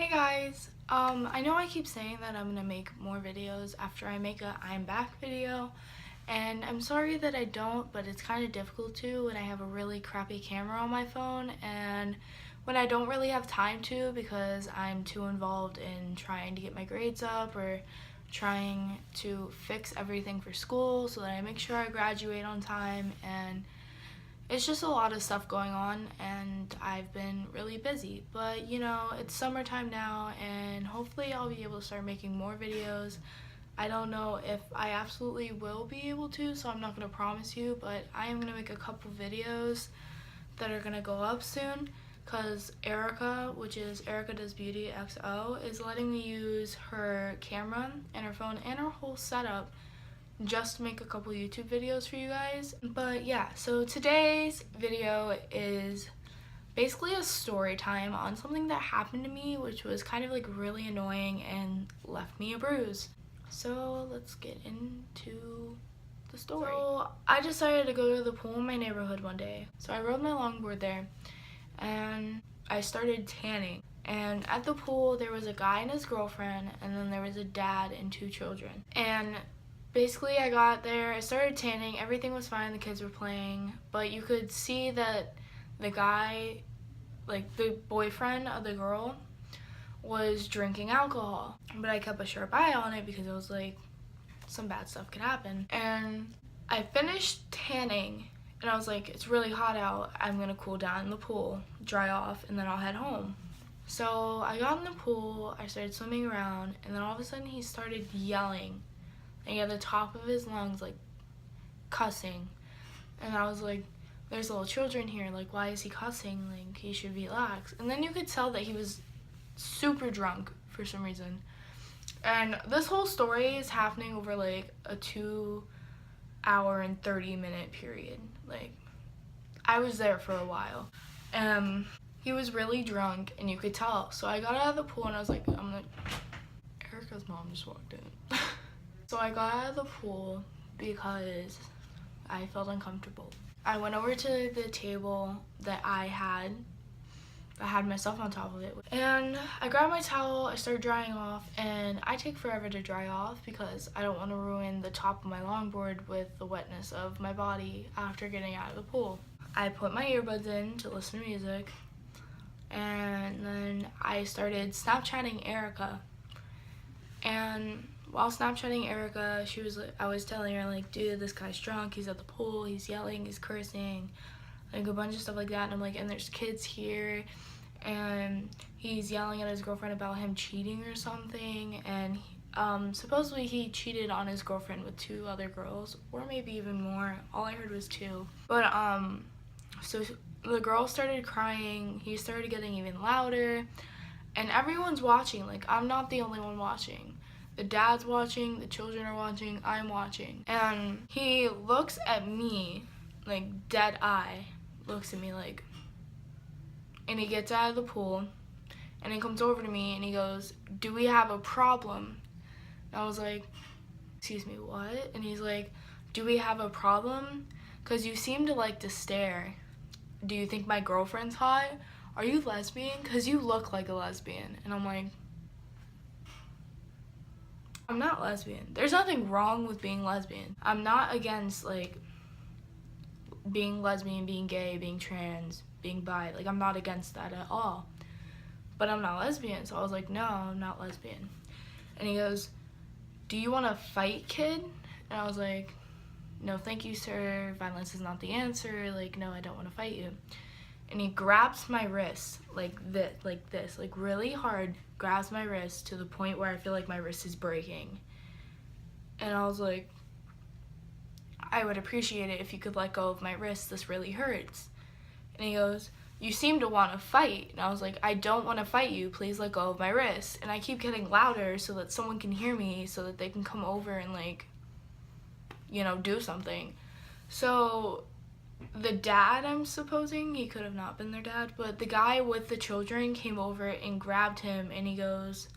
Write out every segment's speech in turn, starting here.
Hey guys, I know I keep saying that I'm gonna make more videos after I make a I'm back video, and I'm sorry that I don't, but it's kind of difficult to when I have a really crappy camera on my phone and when I don't really have time to because I'm too involved in trying to get my grades up or trying to fix everything for school so that I make sure I graduate on time, and it's just a lot of stuff going on and I've been really busy. But you know, it's summertime now and hopefully I'll be able to start making more videos. I don't know if I absolutely will be able to, so I'm not going to promise you, but I am going to make a couple videos that are going to go up soon because Erica, which is Erica Does Beauty XO, is letting me use her camera and her phone and her whole setup just to make a couple YouTube videos for you guys. But yeah, so today's video is basically a story time on something that happened to me, which was kind of like really annoying and left me a bruise. So let's get into the story. So I decided to go to the pool in my neighborhood one day. So I rode my longboard there and I started tanning. And at the pool there was a guy and his girlfriend, and then there was a dad and two children. And basically, I got there, I started tanning, everything was fine, the kids were playing, but you could see that the guy, like the boyfriend of the girl, was drinking alcohol. But I kept a sharp eye on it because it was like, some bad stuff could happen. And I finished tanning, and I was like, it's really hot out, I'm gonna cool down in the pool, dry off, and then I'll head home. So I got in the pool, I started swimming around, and then all of a sudden he started yelling. And he had the top of his lungs, like, cussing. And I was like, there's little children here, like, why is he cussing? Like, he should relax. And then you could tell that he was super drunk for some reason. And this whole story is happening over, like, a 2-hour and 30-minute period. Like, I was there for a while. He was really drunk, and you could tell. So I got out of the pool, and I was like, Erica's mom just walked in. So I got out of the pool because I felt uncomfortable. I went over to the table that I had myself on top of it. And I grabbed my towel, I started drying off, and I take forever to dry off because I don't want to ruin the top of my longboard with the wetness of my body after getting out of the pool. I put my earbuds in to listen to music, and then I started Snapchatting Erica. And while Snapchatting Erica, I was telling her, like, dude, this guy's drunk, he's at the pool, he's yelling, he's cursing, like a bunch of stuff like that. And I'm like, and there's kids here, and he's yelling at his girlfriend about him cheating or something, and supposedly he cheated on his girlfriend with 2 other girls, or maybe even more. All I heard was 2. But so the girl started crying, he started getting even louder, and everyone's watching. Like, I'm not the only one watching. The dad's watching, the children are watching, I'm watching. And he looks at me, like, dead eye, looks at me like, and he gets out of the pool, and he comes over to me, and he goes, do we have a problem? And I was like, excuse me, what? And he's like, do we have a problem? Because you seem to like to stare. Do you think my girlfriend's hot? Are you lesbian? Because you look like a lesbian. And I'm like, I'm not lesbian. There's nothing wrong with being lesbian. I'm not against, like, being lesbian, being gay, being trans, being bi. Like, I'm not against that at all. But I'm not lesbian. So I was like, no, I'm not lesbian. And he goes, do you want to fight, kid? And I was like, no, thank you, sir. Violence is not the answer. Like, no, I don't want to fight you. And he grabs my wrist like this, like really hard, grabs my wrist to the point where I feel like my wrist is breaking. And I was like, I would appreciate it if you could let go of my wrist, this really hurts. And he goes, you seem to want to fight. And I was like, I don't want to fight you, please let go of my wrist. And I keep getting louder so that someone can hear me, so that they can come over and, like, you know, do something. So the dad, I'm supposing, he could have not been their dad, but the guy with the children came over and grabbed him, and he goes,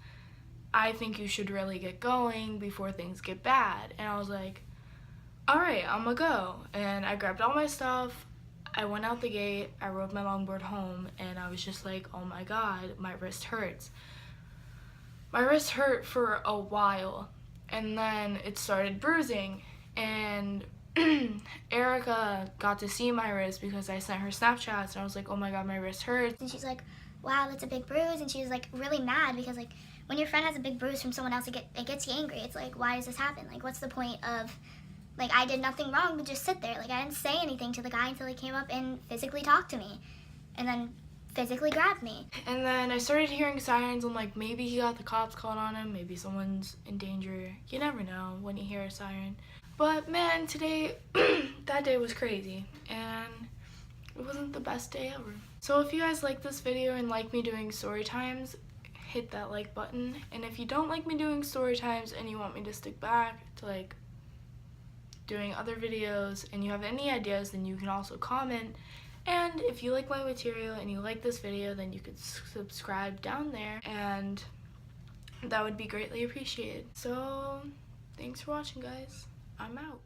I think you should really get going before things get bad. And I was like, all right, I'm gonna go. And I grabbed all my stuff, I went out the gate, I rode my longboard home, and I was just like, oh my god, my wrist hurts. my wrist hurt for a while, and then it started bruising, and Erica got to see my wrist because I sent her Snapchats, and I was like, oh my god, my wrist hurts. And she's like, wow, that's a big bruise. And she was like really mad because like when your friend has a big bruise from someone else, it gets you angry. It's like, why does this happen? Like, what's the point of, like, I did nothing wrong but just sit there. Like, I didn't say anything to the guy until he came up and physically talked to me and then physically grabbed me. And then I started hearing sirens. I'm like, maybe he got the cops called on him, maybe someone's in danger. You never know when you hear a siren. But man, today, that day was crazy, and it wasn't the best day ever. So if you guys like this video and like me doing story times, hit that like button. And if you don't like me doing story times and you want me to stick back to like doing other videos and you have any ideas, then you can also comment. And if you like my material and you like this video, then you could subscribe down there, and that would be greatly appreciated. So thanks for watching, guys. I'm out.